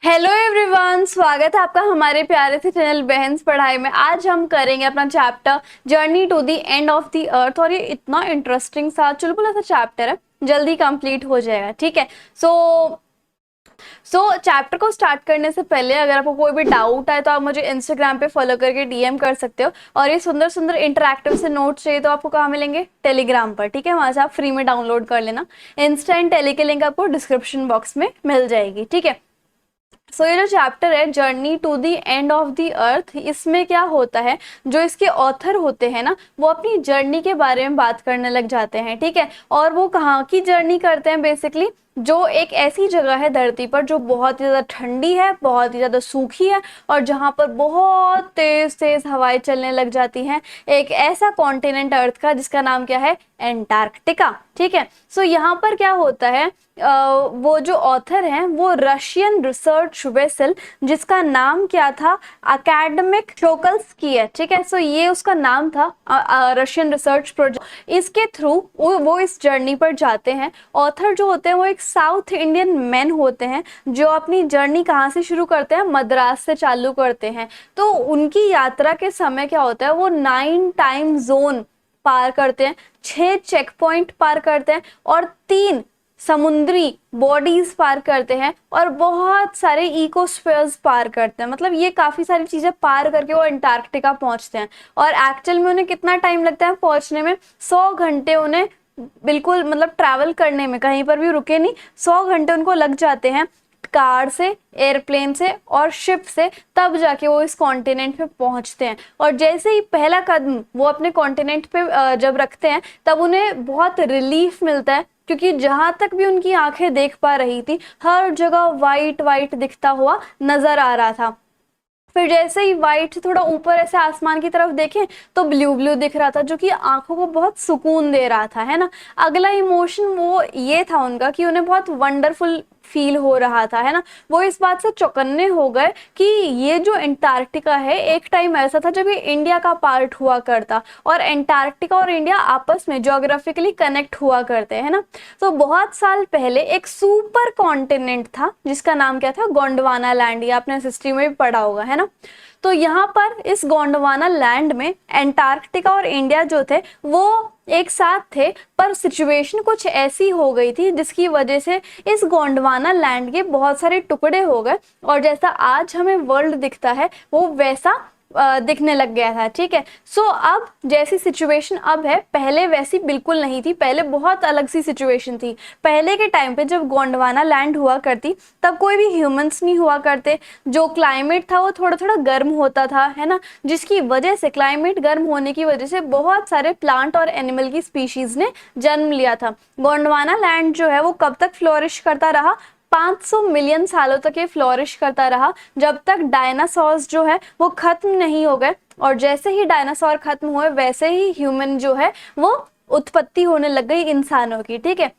Hello everyone, स्वागत है आपका हमारे प्यारे से चैनल बहन्स पढ़ाई में। आज हम करेंगे अपना chapter journey to the end of the earth. और ये इतना इंटरेस्टिंग सा चुलबुला सा चैप्टर है, जल्दी कंप्लीट हो जाएगा। ठीक है, सो चैप्टर को स्टार्ट करने से पहले अगर आपको कोई भी डाउट है तो आप मुझे इंस्टाग्राम पे फॉलो करके डीएम कर सकते हो। और ये सुंदर सुंदर इंटरैक्टिव से नोट्स चाहिए तो आपको कहाँ मिलेंगे? टेलीग्राम पर। ठीक है, वहां से आप फ्री में डाउनलोड कर लेना। इंस्टा एंड टेली की लिंक आपको डिस्क्रिप्शन बॉक्स में मिल जाएगी। ठीक है, सो ये जो चैप्टर है journey to the end of the earth, इसमें क्या होता है, जो इसके ऑथर होते हैं ना, वो अपनी जर्नी के बारे में बात करने लग जाते हैं। ठीक है, और वो कहाँ की जर्नी करते हैं? बेसिकली जो एक ऐसी जगह है धरती पर जो बहुत ही ज़्यादा ठंडी है, बहुत ही ज़्यादा सूखी है, और जहाँ पर बहुत तेज तेज हवाएं चलने लग जाती हैं। एक ऐसा कॉन्टिनेंट अर्थ का जिसका नाम क्या है? एंटार्क्टिका। ठीक है, सो यहाँ पर क्या होता है, वो जो ऑथर हैं वो रशियन रिसर्च वेसल, जिसका नाम क्या था? अकेडमिक शोकल्स्की है। ठीक है, सो ये उसका नाम था, रशियन रिसर्च प्रोजेक्ट। इसके थ्रू वो इस जर्नी पर जाते हैं। ऑथर जो होते हैं वो एक साउथ इंडियन मैन होते हैं, जो अपनी जर्नी कहाँ से शुरू करते हैं? मद्रास से चालू करते हैं। तो उनकी यात्रा के समय क्या होता है, वो 9 टाइम जोन पार करते हैं, 6 चेक पॉइंट पार करते हैं, और 3 समुद्री बॉडीज पार करते हैं, और बहुत सारे इकोस्फीयर्स पार करते हैं। मतलब ये काफी सारी चीजें पार करके वो अंटार्कटिका पहुंचते हैं। और एक्चुअल में उन्हें कितना टाइम लगता है पहुंचने में? 100 घंटे उन्हें बिल्कुल, मतलब ट्रैवल करने में, कहीं पर भी रुके नहीं, 100 घंटे उनको लग जाते हैं, कार से, एयरप्लेन से और शिप से। तब जाके वो इस कॉन्टिनेंट पे पहुंचते हैं। और जैसे ही पहला कदम वो अपने कॉन्टिनेंट पे जब रखते हैं, तब उन्हें बहुत रिलीफ मिलता है, क्योंकि जहां तक भी उनकी आंखें देख पा रही थी, हर जगह वाइट वाइट दिखता हुआ नजर आ रहा था। फिर जैसे ही वाइट से थोड़ा ऊपर ऐसे आसमान की तरफ देखें तो ब्लू ब्लू दिख रहा था, जो कि आंखों को बहुत सुकून दे रहा था, है ना। अगला इमोशन वो ये था उनका कि उन्हें बहुत वंडरफुल फील हो रहा था, है ना। वो इस बात से चौकन्ने हो गए कि ये जो अंटार्कटिका है, एक टाइम ऐसा था जब ये इंडिया का पार्ट हुआ करता, और अंटार्कटिका और इंडिया आपस में ज्योग्राफिकली कनेक्ट हुआ करते हैं ना। तो बहुत साल पहले एक सुपर कॉन्टिनेंट था जिसका नाम क्या था? गोंडवाना लैंड। ये आपने हिस्ट्री में भी पढ़ा होगा, है ना। तो यहाँ पर इस गोंडवाना लैंड में अंटार्कटिका और इंडिया जो थे वो एक साथ थे, पर सिचुएशन कुछ ऐसी हो गई थी जिसकी वजह से इस गोंडवाना लैंड के बहुत सारे टुकड़े हो गए, और जैसा आज हमें वर्ल्ड दिखता है वो वैसा दिखने लग गया था। ठीक है, सो अब जैसी सिचुएशन अब है, पहले वैसी बिल्कुल नहीं थी। पहले बहुत अलग सी सिचुएशन थी। पहले के टाइम पे जब गोंडवाना लैंड हुआ करती, तब कोई भी ह्यूमंस नहीं हुआ करते। जो क्लाइमेट था वो थोड़ा थोड़ा गर्म होता था, है ना, जिसकी वजह से, क्लाइमेट गर्म होने की वजह से बहुत सारे प्लांट और एनिमल की स्पीशीज ने जन्म लिया था। गोंडवाना लैंड जो है वो कब तक फ्लोरिश करता रहा? 500 मिलियन सालों तक ये फ्लोरिश करता रहा, जब तक डायनासोर्स जो है वो खत्म नहीं हो गए। और जैसे ही डायनासोर खत्म हुए, वैसे ही ह्यूमन जो है वो उत्पत्ति होने लग गई इंसानों की। ठीक है,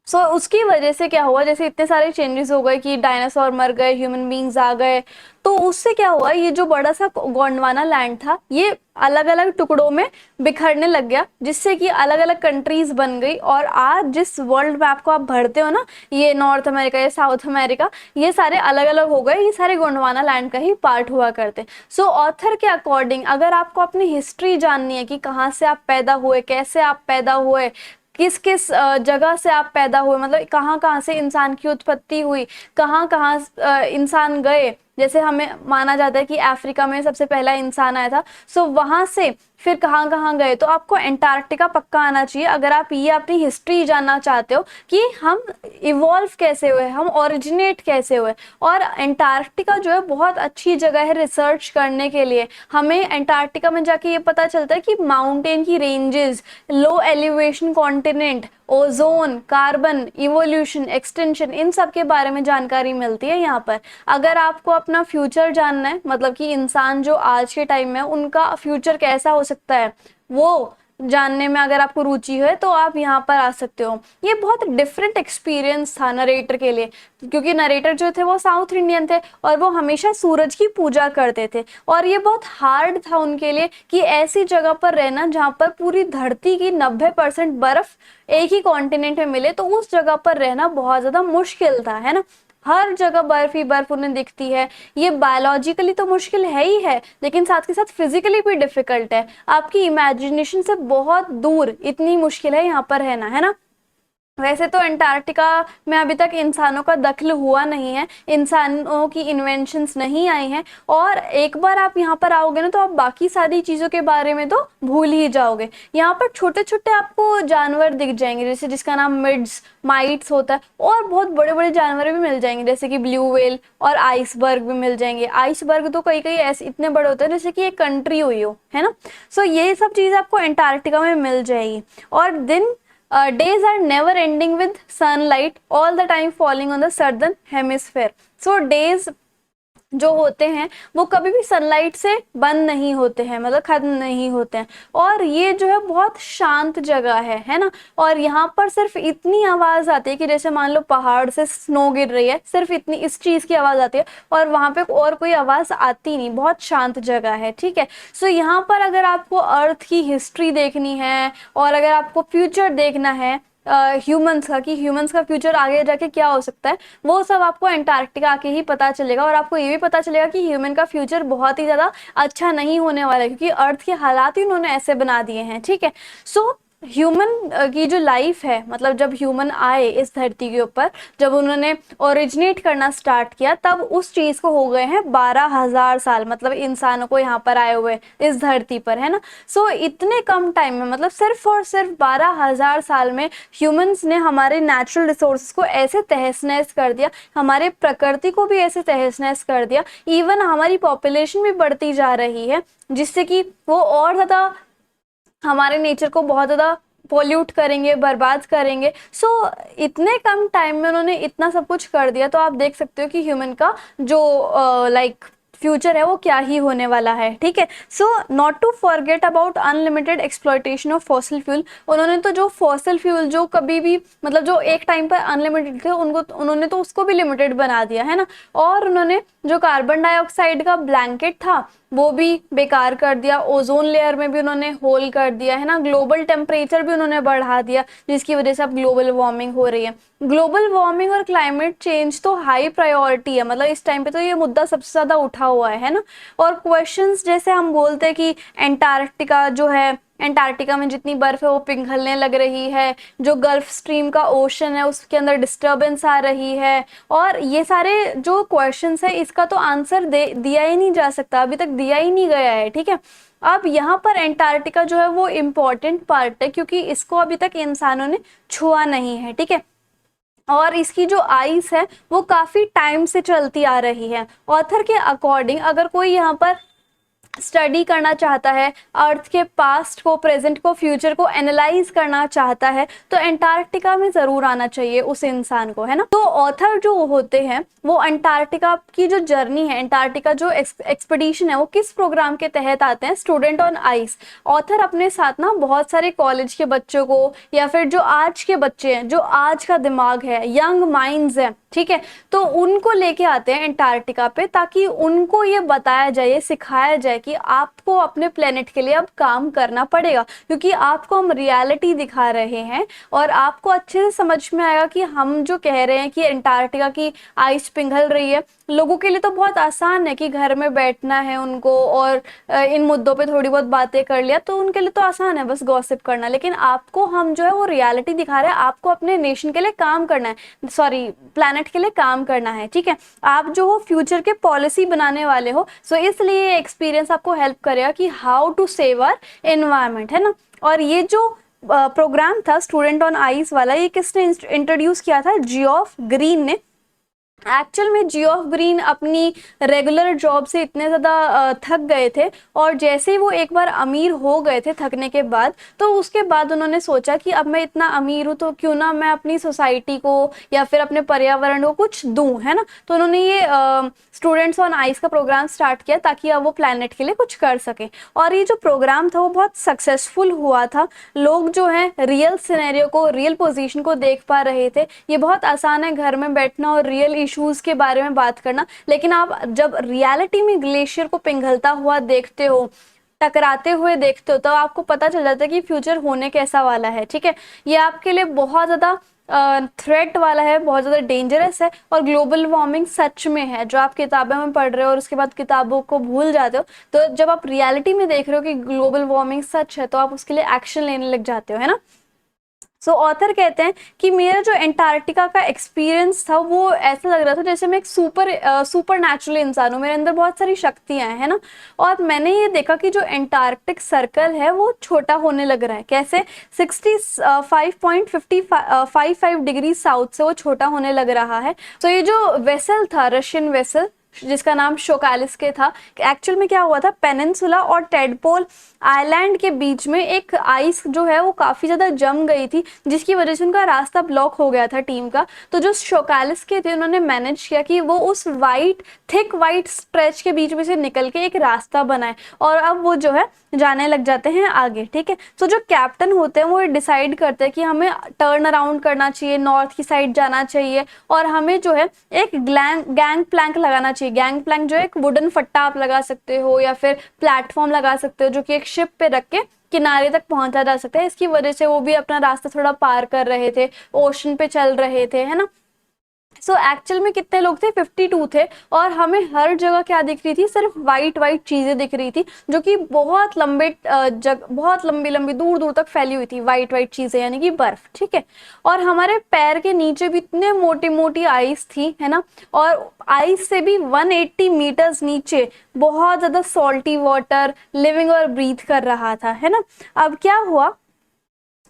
उसकी वजह से क्या हुआ, जैसे इतने सारे चेंजेस हो गए कि डायनासोर मर गए, ह्यूमन बींग्स आ गए, तो उससे क्या हुआ, ये जो बड़ा सा गोंडवाना लैंड था ये अलग अलग टुकड़ों में बिखरने लग गया, जिससे कि अलग अलग कंट्रीज बन गई। और आज जिस वर्ल्ड मैप को आप भरते हो ना, ये नॉर्थ अमेरिका, ये साउथ अमेरिका, ये सारे अलग अलग हो गए, ये सारे गोंडवाना लैंड का ही पार्ट हुआ करते। सो ऑथर के अकॉर्डिंग अगर आपको अपनी हिस्ट्री जाननी है कि कहाँ से आप पैदा हुए, कैसे आप पैदा हुए, किस किस जगह से आप पैदा हुए, मतलब कहाँ कहाँ से इंसान की उत्पत्ति हुई, कहाँ कहाँ इंसान गए। जैसे हमें माना जाता है कि अफ्रीका में सबसे पहला इंसान आया था, सो वहां से फिर कहाँ कहाँ गए, तो आपको अंटार्कटिका पक्का आना चाहिए अगर आप ये अपनी हिस्ट्री जानना चाहते हो कि हम इवॉल्व कैसे हुए, हम ओरिजिनेट कैसे हुए। और अंटार्कटिका जो है बहुत अच्छी जगह है रिसर्च करने के लिए। हमें अंटार्कटिका में जाके ये पता चलता है कि माउंटेन की ranges, low elevation continent, ozone, carbon, evolution, extension, इन सब के बारे में जानकारी मिलती है यहाँ पर। अगर आपको अपना फ्यूचर जानना है, मतलब कि इंसान जो आज के टाइम में उनका फ्यूचर कैसा हो सकता है, वो जानने में अगर आपको रुचि है तो आप यहाँ पर आ सकते हो। ये बहुत डिफरेंट एक्सपीरियंस था नरेटर के लिए, क्योंकि नरेटर जो थे वो साउथ इंडियन थे और वो हमेशा सूरज की पूजा करते थे। और ये बहुत हार्ड था उनके लिए कि ऐसी जगह पर रहना जहाँ पर पूरी धरती की 90% बर्फ एक ही कॉन्टिनेंट में मिले, तो उस जगह पर रहना बहुत ज्यादा मुश्किल था, है ना। हर जगह बर्फ ही बर्फ उन्हें दिखती है। ये बायोलॉजिकली तो मुश्किल है ही है, लेकिन साथ के साथ फिजिकली भी डिफिकल्ट है। आपकी इमेजिनेशन से बहुत दूर इतनी मुश्किल है यहाँ पर रहना, है ना। वैसे तो अंटार्कटिका में अभी तक इंसानों का दखल हुआ नहीं है, इंसानों की इन्वेंशंस नहीं आई हैं, और एक बार आप यहाँ पर आओगे ना तो आप बाकी सारी चीज़ों के बारे में तो भूल ही जाओगे। यहाँ पर छोटे छोटे आपको जानवर दिख जाएंगे, जैसे जिसका नाम मिड्स माइट्स होता है, और बहुत बड़े बड़े जानवर भी मिल जाएंगे जैसे कि ब्लू व्हेल और आइसबर्ग भी मिल जाएंगे। आइसबर्ग तो कई कई ऐसे इतने बड़े होते हैं जैसे कि एक कंट्री हुई हो, है ना। सो ये सब चीज़ आपको अंटार्कटिका में मिल जाएगी। और दिन days are never ending with sunlight all the time falling on the southern hemisphere. So days जो होते हैं वो कभी भी सनलाइट से बंद नहीं होते हैं, मतलब खत्म नहीं होते हैं। और ये जो है बहुत शांत जगह है ना। और यहाँ पर सिर्फ इतनी आवाज आती है कि जैसे मान लो पहाड़ से स्नो गिर रही है, सिर्फ इतनी इस चीज की आवाज आती है, और वहां पे और कोई आवाज आती नहीं, बहुत शांत जगह है, ठीक है। सो यहाँ पर अगर आपको अर्थ की हिस्ट्री देखनी है और अगर आपको फ्यूचर देखना है ह्यूमंस का, कि ह्यूमंस का फ्यूचर आगे जाके क्या हो सकता है, वो सब आपको अंटार्कटिका आके ही पता चलेगा। और आपको ये भी पता चलेगा कि ह्यूमन का फ्यूचर बहुत ही ज़्यादा अच्छा नहीं होने वाला है, क्योंकि अर्थ के हालात ही उन्होंने ऐसे बना दिए हैं, ठीक है। सो ह्यूमन की जो लाइफ है, मतलब जब ह्यूमन आए इस धरती के ऊपर, जब उन्होंने ओरिजिनेट करना स्टार्ट किया, तब उस चीज को हो गए हैं 12,000 साल, मतलब इंसानों को यहाँ पर आए हुए इस धरती पर, है ना। सो इतने कम टाइम में, मतलब सिर्फ और सिर्फ 12,000 साल में ह्यूमंस ने हमारे नेचुरल रिसोर्सेज को ऐसे तहस नहस कर दिया, हमारे प्रकृति को भी ऐसे तहस नहस कर दिया। इवन हमारी पॉपुलेशन भी बढ़ती जा रही है, जिससे कि वो और ज़्यादा हमारे नेचर को बहुत ज़्यादा पोल्यूट करेंगे, बर्बाद करेंगे। सो इतने कम टाइम में उन्होंने इतना सब कुछ कर दिया, तो आप देख सकते हो कि ह्यूमन का जो लाइक फ्यूचर है वो क्या ही होने वाला है, ठीक है। So not to forget about unlimited exploitation of fossil fuel. उन्होंने तो जो फॉसिल फ्यूल जो कभी भी, मतलब जो एक टाइम पर अनलिमिटेड थे, उन्होंने तो उसको भी लिमिटेड बना दिया, है ना। और उन्होंने जो कार्बन डाइऑक्साइड का ब्लैंकेट था वो भी बेकार कर दिया, ओजोन लेयर में भी उन्होंने होल कर दिया, है ना। ग्लोबल टेम्परेचर भी उन्होंने बढ़ा दिया, जिसकी वजह से अब ग्लोबल वार्मिंग हो रही है। ग्लोबल वार्मिंग और क्लाइमेट चेंज तो हाई प्रायोरिटी है, मतलब इस टाइम पे तो ये मुद्दा सबसे ज्यादा उठा हुआ है ना। और क्वेश्चंस जैसे हम बोलते हैं कि एंटार्कटिका जो है, एंटार्कटिका में जितनी बर्फ है वो पिघलने लग रही है, जो गल्फ स्ट्रीम का ओशन है उसके अंदर डिस्टर्बेंस आ रही है, और ये सारे जो क्वेश्चंस है इसका तो आंसर दिया ही नहीं जा सकता, अभी तक दिया ही नहीं गया है, ठीक है। अब यहाँ पर एंटार्कटिका जो है वो इम्पोर्टेंट पार्ट है, क्योंकि इसको अभी तक इंसानों ने छुआ नहीं है, ठीक है। और इसकी जो आइस है वो काफी टाइम से चलती आ रही है। ऑथर के अकॉर्डिंग अगर कोई यहाँ पर स्टडी करना चाहता है, अर्थ के पास्ट को, प्रेजेंट को, फ्यूचर को एनालाइज करना चाहता है, तो एंटार्कटिका में जरूर आना चाहिए उस इंसान को, है ना। तो ऑथर जो होते हैं वो अंटार्कटिका की जो जर्नी है, अंटार्कटिका जो एक्सपीडिशन है वो किस प्रोग्राम के तहत आते हैं, स्टूडेंट ऑन आइस। ऑथर अपने साथ ना बहुत सारे कॉलेज के बच्चों को, या फिर जो आज के बच्चे हैं, जो आज का दिमाग है, यंग माइंड्स है, ठीक है, तो उनको लेके आते हैं अंटार्कटिका पे, ताकि उनको ये बताया जाए, सिखाया जाए कि आपको अपने प्लेनेट के लिए अब काम करना पड़ेगा, क्योंकि आपको हम रियलिटी दिखा रहे हैं, और आपको अच्छे से समझ में आएगा कि हम जो कह रहे हैं कि अंटार्कटिका की आइस पिघल रही है, लोगों के लिए तो बहुत आसान है कि घर में बैठना है उनको और इन मुद्दों पे थोड़ी बहुत बातें कर लिया, तो उनके लिए तो आसान है बस गॉसिप करना। लेकिन आपको हम जो है वो रियलिटी दिखा रहे हैं, आपको अपने नेशन के लिए काम करना है, सॉरी प्लैनेट के लिए काम करना है, ठीक है। आप जो हो फ्यूचर के पॉलिसी बनाने वाले हो, सो इसलिए एक्सपीरियंस आपको हेल्प करेगा कि how to save our environment, है ना। और ये जो प्रोग्राम था स्टूडेंट ऑन आइस वाला, ये किसने इंट्रोड्यूस किया था, जियोफ ग्रीन ने। एक्चुअल में जियोफ ग्रीन अपनी रेगुलर जॉब से इतने ज़्यादा थक गए थे, और जैसे ही वो एक बार अमीर हो गए थे थकने के बाद, तो उसके बाद उन्होंने सोचा कि अब मैं इतना अमीर हूँ तो क्यों ना मैं अपनी सोसाइटी को या फिर अपने पर्यावरण को कुछ दूँ, है ना। तो उन्होंने ये स्टूडेंट्स ऑन आइस का प्रोग्राम स्टार्ट किया ताकि अब वो प्लैनेट के लिए कुछ कर सकें। और ये जो प्रोग्राम था वो बहुत सक्सेसफुल हुआ था, लोग जो हैं रियल सिनेरियो को, रियल पोजीशन को देख पा रहे थे। ये बहुत आसान है घर में बैठना और रियल इश्यूज के बारे में बात करना, लेकिन आप जब रियलिटी में ग्लेशियर को पिघलता हुआ देखते हो, टकराते हुए देखते हो, तो आपको पता चल जाता है कि फ्यूचर होने कैसा वाला है, ठीक है। ये आपके लिए बहुत ज़्यादा थ्रेट वाला है, बहुत ज़्यादा डेंजरस है, और ग्लोबल वार्मिंग सच में है। जो आप किताबों में पढ़ रहे हो और उसके बाद किताबों को भूल जाते हो, तो जब आप रियलिटी में देख रहे हो कि ग्लोबल वार्मिंग सच है, तो आप उसके लिए एक्शन लेने लग जाते हो, है ना। सो ऑथर कहते हैं कि मेरा जो एंटार्क्टिका का एक्सपीरियंस था वो ऐसा लग रहा था जैसे मैं एक सुपर नेचुरल इंसान हूँ, मेरे अंदर बहुत सारी शक्तियां हैं, है ना। और मैंने ये देखा कि जो एंटार्क्टिक सर्कल है वो छोटा होने लग रहा है। कैसे? 65.55 डिग्री साउथ से वो छोटा होने लग रहा है। तो ये जो वेसल था, रशियन वेसल जिसका नाम शोकालिस के था, एक्चुअल में क्या हुआ था, पेनिनसुला और टेडपोल आइलैंड के बीच में एक आइस जो है वो काफी ज्यादा जम गई थी, जिसकी वजह से उनका रास्ता ब्लॉक हो गया था टीम का। तो जो शोकालिस के थे उन्होंने मैनेज किया कि वो उस थिक वाइट स्ट्रेच के बीच में से निकल के एक रास्ता बनाए, और अब वो जो है जाने लग जाते हैं आगे, ठीक है। तो जो कैप्टन होते हैं वो डिसाइड करते हैं कि हमें टर्न अराउंड करना चाहिए, नॉर्थ की साइड जाना चाहिए, और हमें जो है एक गैंग प्लैंक लगाना चाहिए। गैंग प्लैंक जो है एक वुडन फट्टा आप लगा सकते हो या फिर प्लेटफॉर्म लगा सकते हो, जो कि एक शिप पे रख के किनारे तक पहुंचा जा सकता है। इसकी वजह से वो भी अपना रास्ता थोड़ा पार कर रहे थे, ओशन पे चल रहे थे, है ना। सो एक्चुअल में कितने लोग थे? 52 थे, और हमें हर जगह क्या दिख रही थी? सिर्फ वाइट वाइट चीजें दिख रही थी, जो कि बहुत लंबे बहुत लंबी लंबी दूर दूर तक फैली हुई थी, वाइट वाइट चीजें यानी कि बर्फ, ठीक है। और हमारे पैर के नीचे भी इतने मोटी मोटी आइस थी, है ना। और आइस से भी 180 मीटर्स नीचे बहुत ज्यादा सॉल्टी वाटर लिविंग और ब्रीथ कर रहा था, है ना। अब क्या हुआ,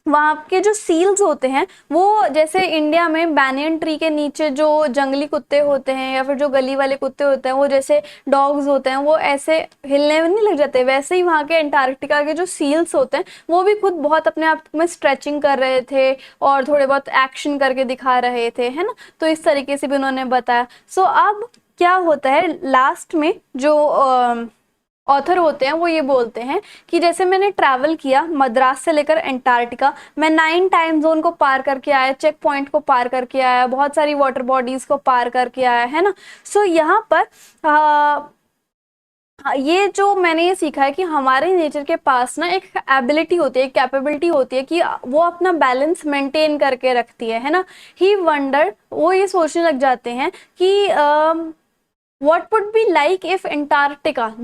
वहाँ के जो सील्स होते हैं वो जैसे इंडिया में बैनियन ट्री के नीचे जो जंगली कुत्ते होते हैं या फिर जो गली वाले कुत्ते होते हैं, वो जैसे डॉग्स होते हैं वो ऐसे हिलने में नहीं लग जाते, वैसे ही वहाँ के एंटार्क्टिका के जो सील्स होते हैं वो भी खुद बहुत अपने आप में स्ट्रेचिंग कर रहे थे और थोड़े बहुत एक्शन करके दिखा रहे थे, है ना। तो इस तरीके से भी उन्होंने बताया। सो अब क्या होता है लास्ट में, जो ऑथर होते हैं वो ये बोलते हैं कि जैसे मैंने ट्रैवल किया मद्रास से लेकर एंटार्क्टिका, मैं 9 टाइम जोन को पार करके आया, चेक पॉइंट को पार करके आया, बहुत सारी वाटर बॉडीज को पार करके आया, है ना। सो यहाँ पर ये जो मैंने ये सीखा है कि हमारे नेचर के पास ना एक एबिलिटी होती है, एक कैपेबिलिटी होती है कि वो अपना बैलेंस मेंटेन करके रखती है ना। ही वंडर, वो ये सोचने लग जाते हैं कि what would be like if Antarctica,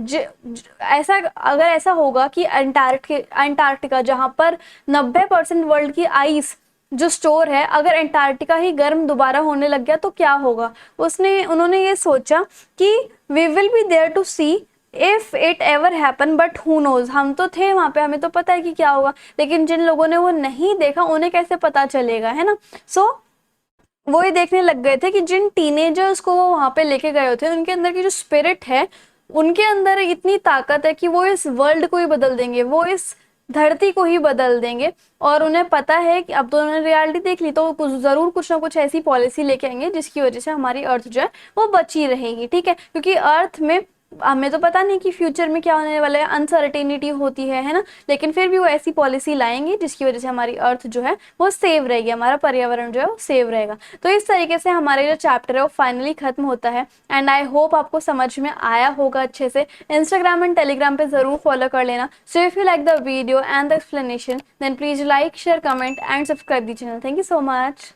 ऐसा अगर ऐसा होगा कि एंटार्क्टिका जहां पर 90% वर्ल्ड की आइस जो स्टोर है, अगर एंटार्क्टिका ही गर्म दोबारा होने लग गया तो क्या होगा। उन्होंने ये सोचा कि we will be there to see if it ever happen but who knows, हम तो थे वहां पे, हमें तो पता है कि क्या होगा, लेकिन जिन लोगों ने वो नहीं देखा उन्हें कैसे पता चलेगा, है ना। सो वो ये देखने लग गए थे कि जिन टीनेजर्स को वो वहां पे लेके गए थे उनके अंदर की जो स्पिरिट है, उनके अंदर इतनी ताकत है कि वो इस वर्ल्ड को ही बदल देंगे, वो इस धरती को ही बदल देंगे। और उन्हें पता है कि अब तो उन्होंने रियलिटी देख ली, तो कुछ जरूर कुछ ना कुछ ऐसी पॉलिसी लेके आएंगे जिसकी वजह से हमारी अर्थ जो है वो बची रहेगी, ठीक है। क्योंकि अर्थ में हमें तो पता नहीं कि फ्यूचर में क्या होने वाला है, अनसर्टेनिटी होती है ना। लेकिन फिर भी वो ऐसी पॉलिसी लाएंगे जिसकी वजह से हमारी अर्थ जो है वो सेव रहेगी, हमारा पर्यावरण जो है वो सेव रहेगा। तो इस तरीके से हमारे जो चैप्टर है वो फाइनली खत्म होता है। एंड आई होप आपको समझ में आया होगा अच्छे से। इंस्टाग्राम एंड टेलीग्राम पे जरूर फॉलो कर लेना। So if you like the video and the explanation then please like share comment and subscribe the channel. Thank you so much.